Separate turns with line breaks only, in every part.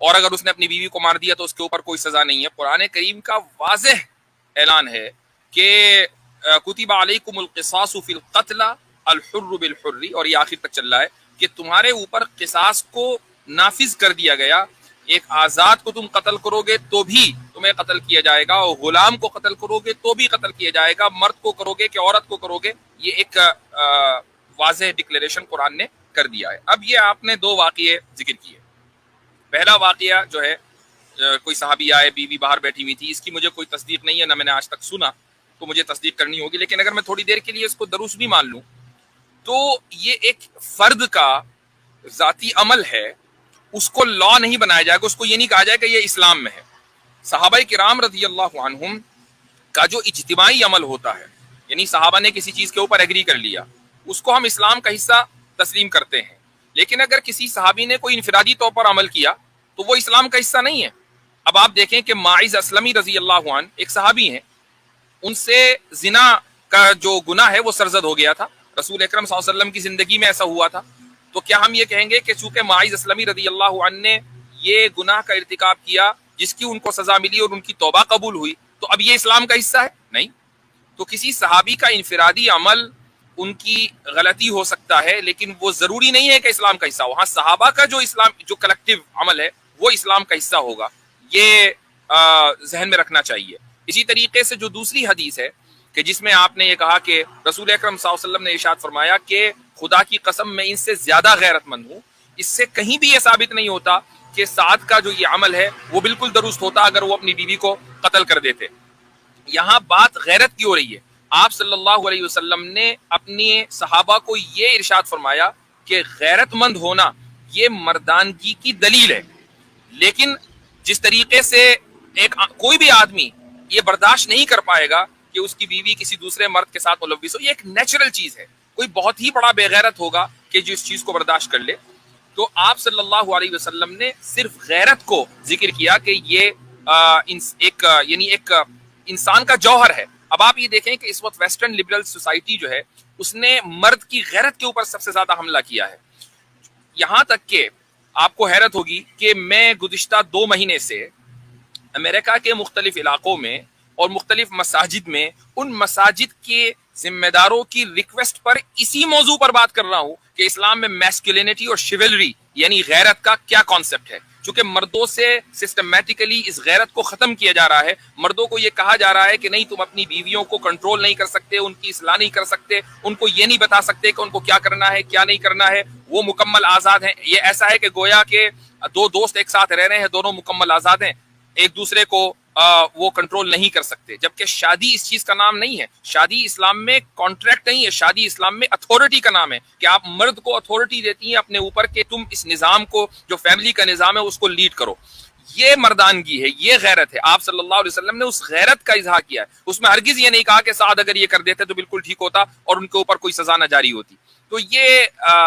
اور اگر اس نے اپنی بیوی کو مار دیا تو اس کے اوپر کوئی سزا نہیں ہے. قرآن کریم کا واضح اعلان ہے کہ کتب علیکم القصاص فی القتل الحر بالحر، اور یہ آخر تک چل رہا ہے کہ تمہارے اوپر قصاص کو نافذ کر دیا گیا. ایک آزاد کو تم قتل کرو گے تو بھی تمہیں قتل کیا جائے گا، اور غلام کو قتل کرو گے تو بھی قتل کیا جائے گا، مرد کو کرو گے کہ عورت کو کرو گے. یہ ایک واضح ڈکلیریشن قرآن نے کر دیا ہے. اب یہ آپ نے 2 واقعے ذکر کیے. پہلا واقعہ جو ہے کوئی صحابی آئے، بیوی باہر بیٹھی ہوئی تھی. اس کی مجھے کوئی تصدیق نہیں ہے، نہ میں نے آج تک سنا، تو مجھے تصدیق کرنی ہوگی. لیکن اگر میں تھوڑی دیر کے لیے اس کو دروس بھی مان لوں تو یہ ایک فرد کا ذاتی عمل ہے، اس کو لا نہیں بنایا جائے گا، اس کو یہ نہیں کہا جائے کہ یہ اسلام میں ہے. صحابہ کرام رضی اللہ عنہم کا جو اجتماعی عمل ہوتا ہے، یعنی صحابہ نے کسی چیز کے اوپر ایگری کر لیا، اس کو ہم اسلام کا حصہ تسلیم کرتے ہیں. لیکن اگر کسی صحابی نے کوئی انفرادی طور پر عمل کیا تو وہ اسلام کا حصہ نہیں ہے. اب آپ دیکھیں کہ ماعز اسلمی رضی اللہ عنہ ایک صحابی ہیں، ان سے زنا کا جو گناہ ہے وہ سرزد ہو گیا تھا. رسول اکرم صلی اللہ علیہ وسلم کی زندگی میں ایسا ہوا تھا. تو کیا ہم یہ کہیں گے کہ چونکہ ماعز اسلمی رضی اللہ عنہ نے یہ گناہ کا ارتکاب کیا جس کی ان کو سزا ملی اور ان کی توبہ قبول ہوئی تو اب یہ اسلام کا حصہ ہے؟ نہیں. تو کسی صحابی کا انفرادی عمل ان کی غلطی ہو سکتا ہے، لیکن وہ ضروری نہیں ہے کہ اسلام کا حصہ ہو. ہاں، صحابہ کا جو کلیکٹیو عمل ہے وہ اسلام کا حصہ ہوگا، یہ ذہن میں رکھنا چاہیے. اسی طریقے سے جو دوسری حدیث ہے کہ جس میں آپ نے یہ کہا کہ رسول اکرم صلی اللہ علیہ وسلم نے ارشاد فرمایا کہ خدا کی قسم میں ان سے زیادہ غیرت مند ہوں، اس سے کہیں بھی یہ ثابت نہیں ہوتا کہ سعد کا جو یہ عمل ہے وہ بالکل درست ہوتا اگر وہ اپنی بیوی کو قتل کر دیتے. یہاں بات غیرت کی ہو رہی ہے. آپ صلی اللہ علیہ وسلم نے اپنے صحابہ کو یہ ارشاد فرمایا کہ غیرت مند ہونا یہ مردانگی کی دلیل ہے. لیکن جس طریقے سے کوئی بھی آدمی یہ برداشت نہیں کر پائے گا کہ اس کی بیوی کسی دوسرے مرد کے ساتھ ملوث ہو، یہ ایک نیچرل چیز ہے. کوئی بہت ہی بڑا بے غیرت ہوگا کہ جو اس چیز کو برداشت کر لے. تو آپ صلی اللہ علیہ وسلم نے صرف غیرت کو ذکر کیا کہ یہ ایک انسان کا جوہر ہے. اب آپ یہ دیکھیں کہ اس وقت ویسٹرن لبرل سوسائٹی جو ہے اس نے مرد کی غیرت کے اوپر سب سے زیادہ حملہ کیا ہے. یہاں تک کہ آپ کو حیرت ہوگی کہ میں گزشتہ 2 مہینے سے امریکہ کے مختلف علاقوں میں اور مختلف مساجد میں ان مساجد کے ذمہ داروں کی ریکویسٹ پر اسی موضوع پر بات کر رہا ہوں کہ اسلام میں میسکولینٹی اور شیولری یعنی غیرت کا کیا کانسیپٹ ہے. چونکہ مردوں سے سسٹمیٹیکلی اس غیرت کو ختم کیا جا رہا ہے. مردوں کو یہ کہا جا رہا ہے کہ نہیں، تم اپنی بیویوں کو کنٹرول نہیں کر سکتے، ان کی اصلاح نہیں کر سکتے، ان کو یہ نہیں بتا سکتے کہ ان کو کیا کرنا ہے کیا نہیں کرنا ہے، وہ مکمل آزاد ہیں. یہ ایسا ہے کہ گویا کہ 2 دوست ایک ساتھ رہ رہے ہیں، دونوں مکمل آزاد ہیں، ایک دوسرے کو وہ کنٹرول نہیں کر سکتے. جبکہ شادی اس چیز کا نام نہیں ہے. شادی اسلام میں کانٹریکٹ نہیں ہے، شادی اسلام میں اتھارٹی کا نام ہے کہ آپ مرد کو اتھارٹی دیتی ہیں اپنے اوپر کہ تم اس نظام کو، جو فیملی کا نظام ہے، اس کو لیڈ کرو. یہ مردانگی ہے، یہ غیرت ہے. آپ صلی اللہ علیہ وسلم نے اس غیرت کا اظہار کیا ہے. اس میں ہرگز یہ نہیں کہا کہ سعد اگر یہ کر دیتے تو بالکل ٹھیک ہوتا اور ان کے اوپر کوئی سزا نہ جاری ہوتی. تو یہ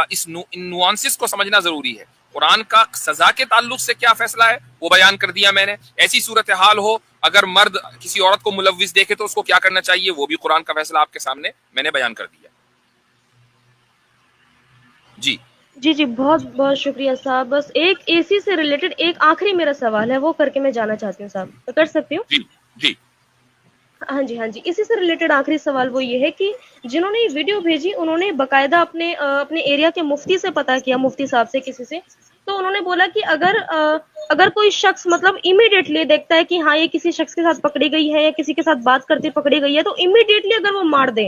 اس نوانسز کو سمجھنا ضروری ہے. قرآن کا سزا کے تعلق سے کیا فیصلہ ہے وہ بیان کر دیا میں نے. ایسی صورتحال ہو اگر مرد کسی عورت کو ملوث دیکھے تو اس کو کیا کرنا چاہیے وہ بھی قرآن کا فیصلہ آپ کے سامنے میں نے بیان کر دیا. جی
جی بہت بہت شکریہ صاحب. بس ایک اسی سے ریلیٹڈ ایک آخری میرا سوال ہے، وہ کر کے میں جانا چاہتی ہوں صاحب. کر سکتی ہوں؟
جی
ہاں جی اسی سے ریلیٹڈ آخری سوال وہ یہ ہے کہ جنہوں نے یہ ویڈیو بھیجی انہوں نے باقاعدہ اپنے ایریا کے مفتی سے پتہ کیا، مفتی صاحب سے کسی سے. تو انہوں نے بولا کہ اگر کوئی شخص مطلب امیڈیٹلی دیکھتا ہے کہ ہاں یہ کسی شخص کے ساتھ پکڑی گئی ہے یا کسی کے ساتھ بات کرتے پکڑی گئی ہے تو امیڈیٹلی اگر وہ مار دے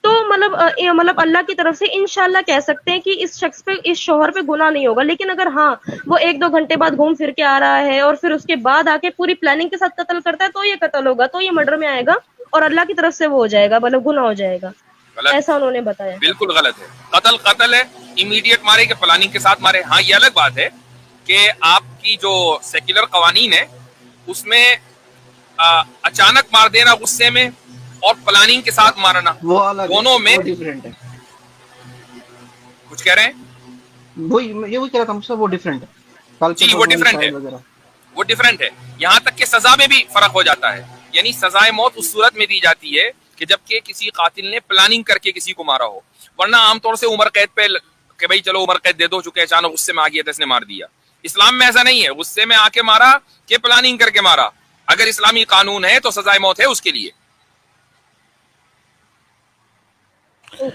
تو مطلب اللہ کی طرف سے انشاءاللہ کہہ سکتے ہیں کہ اس شخص پہ، اس شوہر پہ گناہ نہیں ہوگا. لیکن اگر ہاں وہ 1-2 گھنٹے بعد گھوم پھر کے آ رہا ہے اور پھر اس کے بعد آ کے پوری پلاننگ کے ساتھ قتل کرتا ہے تو یہ قتل ہوگا، تو یہ مرڈر میں آئے گا اور اللہ کی طرف سے وہ ہو جائے گا، مطلب گناہ ہو جائے گا. ایسا انہوں نے بتایا.
بالکل غلط ہے. قتل ہے، امیڈیٹ مارے کہ پلاننگ کے ساتھ مارے. ہاں یہ الگ بات ہے کہ آپ کی جو سیکولر قوانین ہے اس میں اچانک مار دینا غصے میں اور پلاننگ کے ساتھ مارنا دونوں میں
ڈیفرنٹ ہے.
کچھ کہہ رہے ہیں؟
وہی کہہ رہا تھا مجھ سے، وہ ڈیفرنٹ ہے.
جی وہ ڈیفرنٹ ہے. یہاں تک کہ سزا میں بھی فرق ہو جاتا ہے. یعنی سزائے موت اس صورت میں دی جاتی ہے کہ جبکہ کسی قاتل نے پلاننگ کر کے کسی کو مارا ہو، ورنہ عام طور سے عمر قید پہ کہ بھائی چلو عمر قید دے دو، چونکہ اچانک غصے میں آ گیا تو اس نے مار دیا. اسلام میں ایسا نہیں ہے غصے میں آ کے مارا کہ پلاننگ کر کے مارا. اگر اسلامی قانون ہے تو سزائے موت ہے اس کے لیے.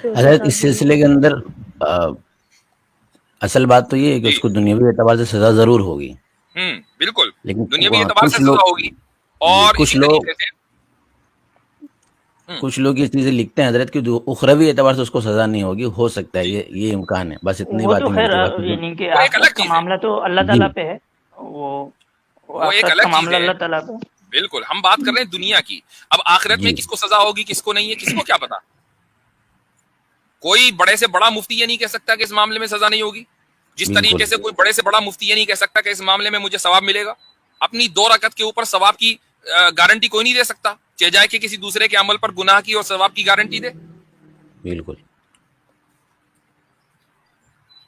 حضرت اس سلسلے کے اندر اصل بات تو یہ ہے کہ اس کو دنیاوی اعتبار سے سزا ضرور ہوگی,
بالکل
لیکن
دنیاوی اعتبار سے سزا ہوگی. اور
کچھ
اسی
لوگ
طریقے سے
کچھ لوگ یہ چیزیں لکھتے ہیں حضرت کہ اخروی اعتبار سے اس کو سزا نہیں ہوگی, ہو سکتا ہے یہ امکان ہے, بس اتنی
وہ
بات
تو
ہی
خیر
ملتی ہے.
یعنی کہ
وہ ایک
آخرت
الگ
کا
چیز ہے,
معاملہ تو اللہ تعالیٰ پہ ہے, وہ
وہ ایک
آخرت کا
الگ چیز
معاملہ
ہے.
اللہ تعالیٰ پہ.
بالکل ہم بات کر رہے ہیں دنیا کی. اب آخرت میں
جی
کس کو سزا ہوگی کس کو نہیں ہے کس کو کیا پتا. کوئی بڑے سے بڑا مفتی یہ نہیں کہہ سکتا کہ اس معاملے میں سزا نہیں ہوگی, جس
بالکل
طریقے سے کوئی بڑے سے بڑا مفتی یہ نہیں کہہ سکتا کہ اس معاملے میں مجھے ثواب ملے گا. اپنی 2 رکعت کے اوپر ثواب کی گارنٹی کوئی نہیں دے سکتا, چہ جائے کہ کسی دوسرے کے عمل پر گناہ کی اور ثواب کی گارنٹی دے.
بالکل.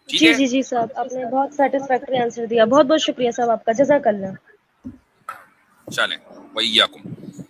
ٹھیک
جی
ہے,
جی جی صاحب, آپ نے بہت سیٹسفیکٹری آنسر دیا, بہت بہت شکریہ صاحب آپ کا, جزاک اللہ.
چلیں وَإِيَّاكُمْ.